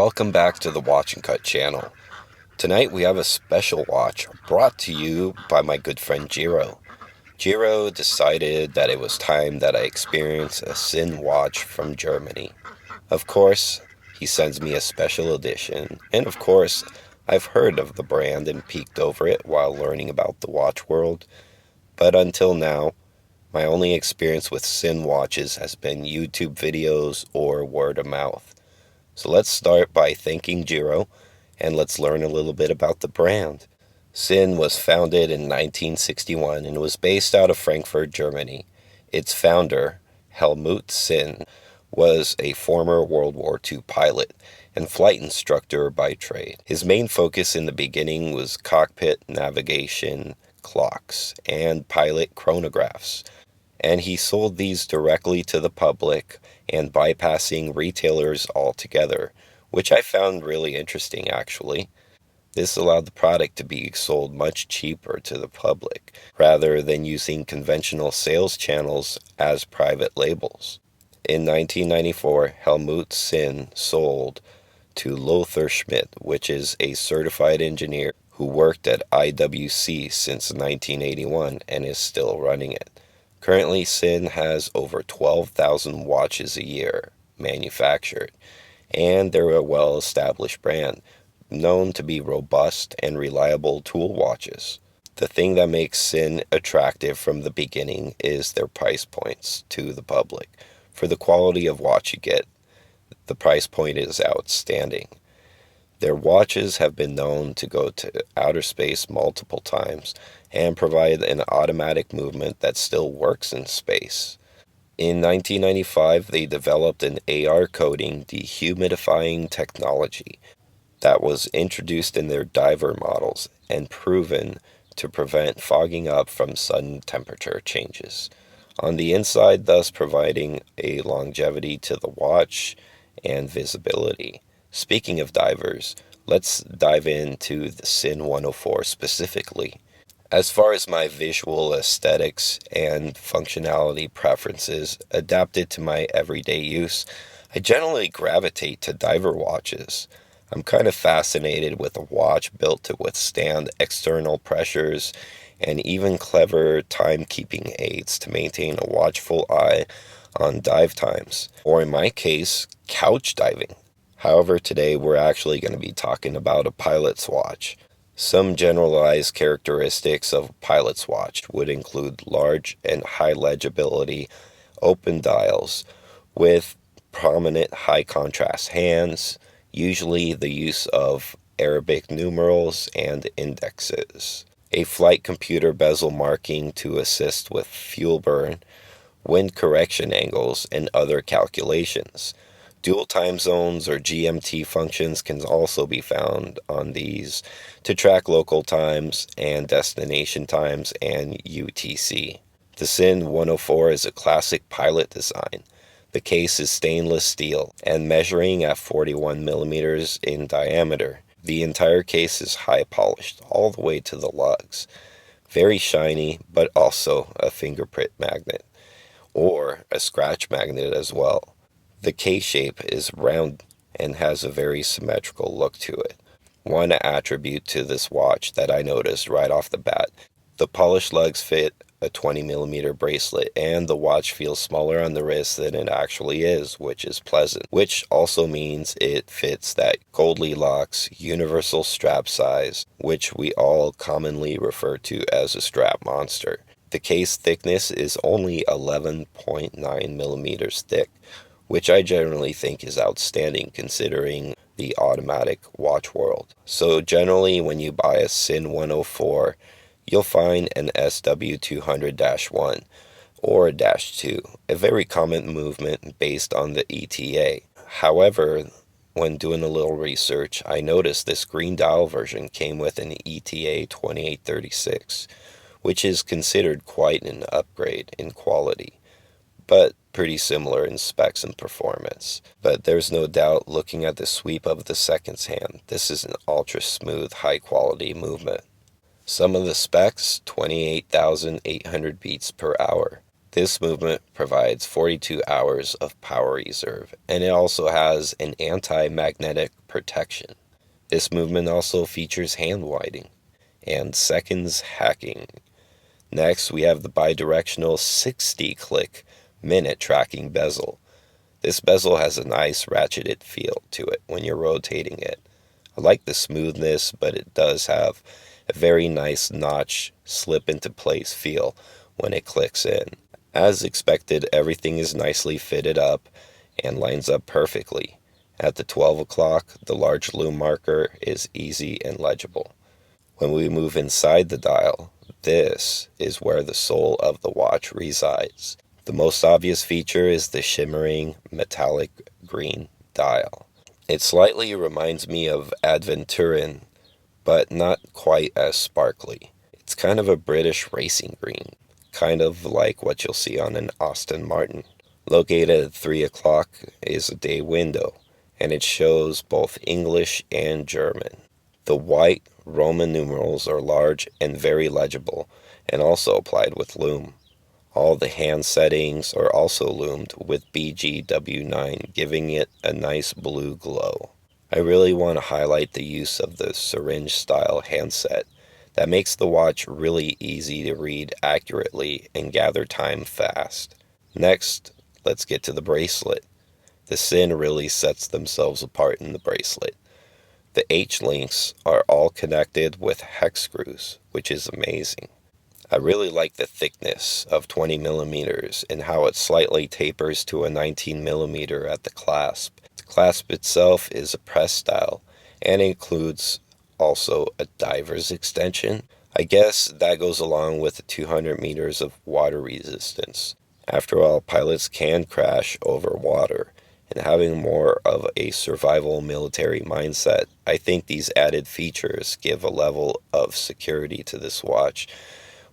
welcome back to the Watch&Cut channel. Tonight we have a special watch brought to you by my good friend Jiro. Jiro decided that it was time that I experience a Sinn watch from Germany. Of course, he sends me a special edition, and of course, I've heard of the brand and peeked over it while learning about the watch world, but until now, my only experience with Sinn watches has been YouTube videos or word of mouth. So let's start by thanking Jiro, and let's learn a little bit about the brand. Sinn was founded in 1961 and was based out of Frankfurt, Germany. Its founder, Helmut Sinn, was a former World War II pilot and flight instructor by trade. His main focus in the beginning was cockpit navigation clocks and pilot chronographs, and he sold these directly to the public and bypassing retailers altogether, which I found really interesting actually. This allowed the product to be sold much cheaper to the public, rather than using conventional sales channels as private labels. In 1994, Helmut Sinn sold to Lothar Schmidt, which is a certified engineer who worked at IWC since 1981 and is still running it. Currently, Sinn has over 12,000 watches a year manufactured, and they're a well-established brand, known to be robust and reliable tool watches. The thing that makes Sinn attractive from the beginning is their price points to the public. For the quality of watch you get, the price point is outstanding. Their watches have been known to go to outer space multiple times and provide an automatic movement that still works in space. In 1995, they developed an AR coating dehumidifying technology that was introduced in their diver models and proven to prevent fogging up from sudden temperature changes on the inside, thus providing a longevity to the watch and visibility. Speaking of divers, let's dive into the Sinn 104 specifically. As far as my visual aesthetics and functionality preferences adapted to my everyday use, I generally gravitate to diver watches. I'm kind of fascinated with a watch built to withstand external pressures and even clever timekeeping aids to maintain a watchful eye on dive times, or in my case, couch diving. However, today we're actually going to be talking about a pilot's watch. Some generalized characteristics of a pilot's watch would include large and high legibility open dials with prominent high contrast hands, usually the use of Arabic numerals and indexes, a flight computer bezel marking to assist with fuel burn, wind correction angles, and other calculations. Dual time zones or GMT functions can also be found on these to track local times and destination times and UTC. The Sinn 104 is a classic pilot design. The case is stainless steel and measuring at 41 millimeters in diameter. The entire case is high polished all the way to the lugs. Very shiny, but also a fingerprint magnet or a scratch magnet as well. The case shape is round and has a very symmetrical look to it. One attribute to this watch that I noticed right off the bat, the polished lugs fit a 20mm bracelet, and the watch feels smaller on the wrist than it actually is, which is pleasant, which also means it fits that Goldilocks universal strap size, which we all commonly refer to as a strap monster. The case thickness is only 11.9 millimeters thick, which I generally think is outstanding considering the automatic watch world. So generally when you buy a Sinn 104, you'll find an SW200-1 or a -2, a very common movement based on the ETA. However, when doing a little research, I noticed this green dial version came with an ETA 2836, which is considered quite an upgrade in quality, but pretty similar in specs and performance. But there's no doubt, looking at the sweep of the seconds hand, this is an ultra smooth, high quality movement. Some of the specs, 28,800 beats per hour. This movement provides 42 hours of power reserve, and it also has an anti-magnetic protection. This movement also features hand winding and seconds hacking. Next, we have the bidirectional 60-click minute tracking bezel. This bezel has a nice ratcheted feel to it when you're rotating it. I like the smoothness, but it does have a very nice notch slip into place feel when it clicks in. As expected, everything is nicely fitted up and lines up perfectly. At the 12 o'clock, the large loom marker is easy and legible. When we move inside the dial, this is where the soul of the watch resides. The most obvious feature is the shimmering metallic green dial. It slightly reminds me of Adventurin, but not quite as sparkly. It's kind of a British racing green, kind of like what you'll see on an Aston Martin. Located at 3 o'clock is a day window, and it shows both English and German. The white Roman numerals are large and very legible, and also applied with loom. All the hand settings are also loomed with BGW9, giving it a nice blue glow. I really want to highlight the use of the syringe-style handset that makes the watch really easy to read accurately and gather time fast. Next, let's get to the bracelet. The Sinn really sets themselves apart in the bracelet. The H-links are all connected with hex screws, which is amazing. I really like the thickness of 20 millimeters and how it slightly tapers to a 19 millimeter at the clasp. The clasp itself is a press style and includes also a diver's extension. I guess that goes along with the 200 meters of water resistance. After all, pilots can crash over water, and having more of a survival military mindset, I think these added features give a level of security to this watch,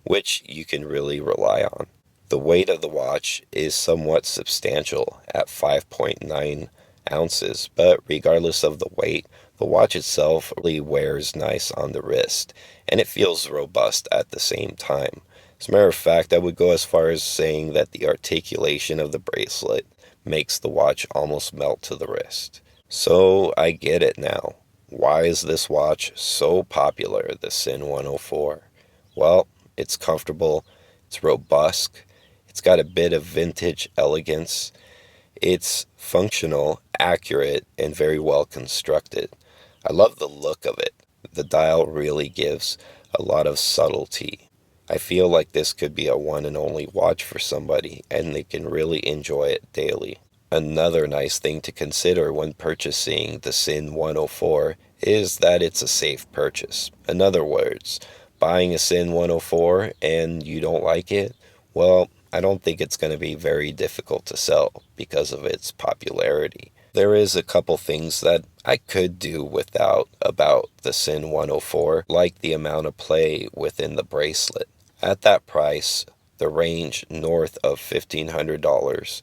which you can really rely on. The weight of the watch is somewhat substantial at 5.9 ounces, but regardless of the weight, the watch itself really wears nice on the wrist, and it feels robust at the same time. As a matter of fact, I would go as far as saying that the articulation of the bracelet makes the watch almost melt to the wrist. So I get it now. Why is this watch so popular, the Sinn 104? Well, it's comfortable, it's robust, it's got a bit of vintage elegance, it's functional, accurate, and very well constructed. I love the look of it. The dial really gives a lot of subtlety. I feel like this could be a one and only watch for somebody, and they can really enjoy it daily. Another nice thing to consider when purchasing the Sinn 104 is that it's a safe purchase. In other words, buying a Sinn 104 and you don't like it, well, I don't think it's going to be very difficult to sell because of its popularity. There is a couple things that I could do without about the Sinn 104, like the amount of play within the bracelet. At that price, the range north of $1,500,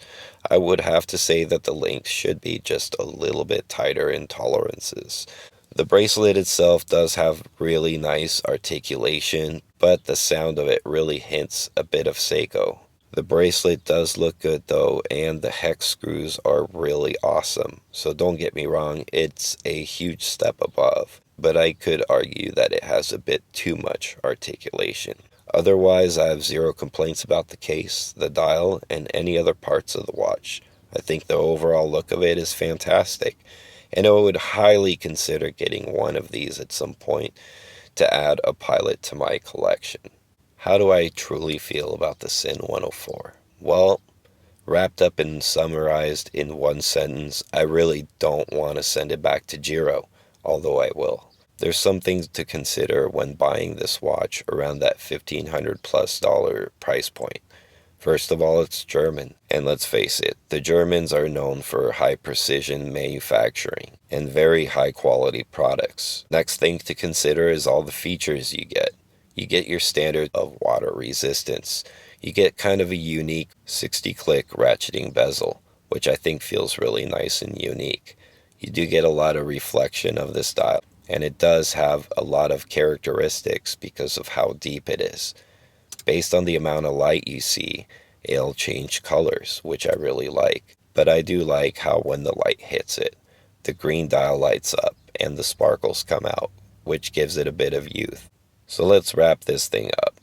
I would have to say that the links should be just a little bit tighter in tolerances. The bracelet itself does have really nice articulation, but the sound of it really hints a bit of Seiko. The bracelet does look good though, and the hex screws are really awesome. So don't get me wrong, it's a huge step above, but I could argue that it has a bit too much articulation. Otherwise, I have zero complaints about the case, the dial, and any other parts of the watch. I think the overall look of it is fantastic, and I would highly consider getting one of these at some point to add a pilot to my collection. How do I truly feel about the Sinn 104? Well, wrapped up and summarized in one sentence, I really don't want to send it back to Jiro, although I will. There's some things to consider when buying this watch around that $1,500+ price point. First of all, it's German, and let's face it, the Germans are known for high precision manufacturing and very high quality products. Next thing to consider is all the features you get. You get your standard of water resistance. You get kind of a unique 60-click ratcheting bezel, which I think feels really nice and unique. You do get a lot of reflection of this dial, and it does have a lot of characteristics because of how deep it is. Based on the amount of light you see it'll change colors, which I really like. But I do like how when the light hits it, the green dial lights up and the sparkles come out, which gives it a bit of youth. So let's wrap this thing up.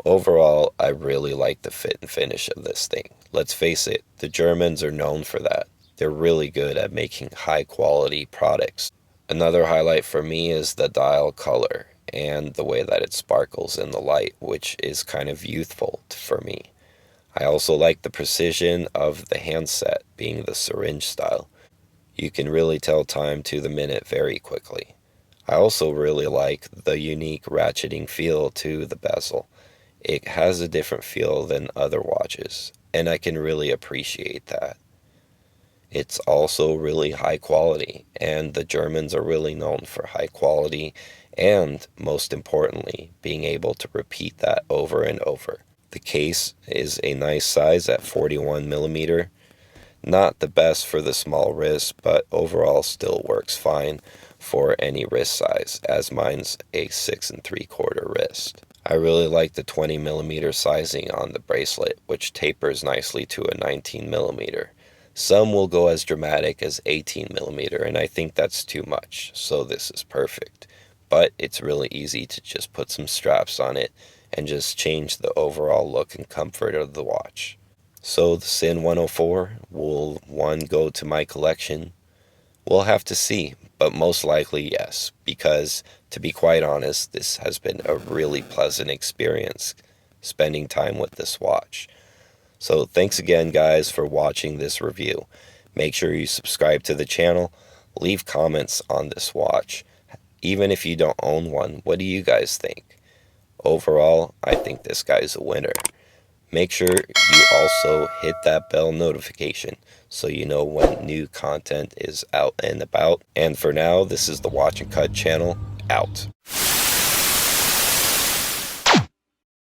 Overall, I really like the fit and finish of this thing. Let's face it, the Germans are known for that. They're really good at making high quality products. Another highlight for me is the dial color and the way that it sparkles in the light, which is kind of youthful for me. I also like the precision of the handset being the syringe style. You can really tell time to the minute very quickly. I also really like the unique ratcheting feel to the bezel. It has a different feel than other watches, and I can really appreciate that. It's also really high quality, and the Germans are really known for high quality and, most importantly, being able to repeat that over and over. The case is a nice size at 41 millimeter. Not the best for the small wrist, but overall still works fine for any wrist size, as mine's a 6 3/4 wrist. I really like the 20 millimeter sizing on the bracelet, which tapers nicely to a 19 millimeter. Some will go as dramatic as 18 millimeter, and I think that's too much, so this is perfect. But it's really easy to just put some straps on it and just change the overall look and comfort of the watch. So the Sinn 104 will one go to my collection? We'll have to see, but most likely yes, because to be quite honest, this has been a really pleasant experience spending time with this watch. So thanks again guys for watching this review. Make sure you subscribe to the channel, leave comments on this watch. Even if you don't own one, what do you guys think? Overall, I think this guy's a winner. Make sure you also hit that bell notification so you know when new content is out and about. And for now, this is the Watch and Cut channel, out.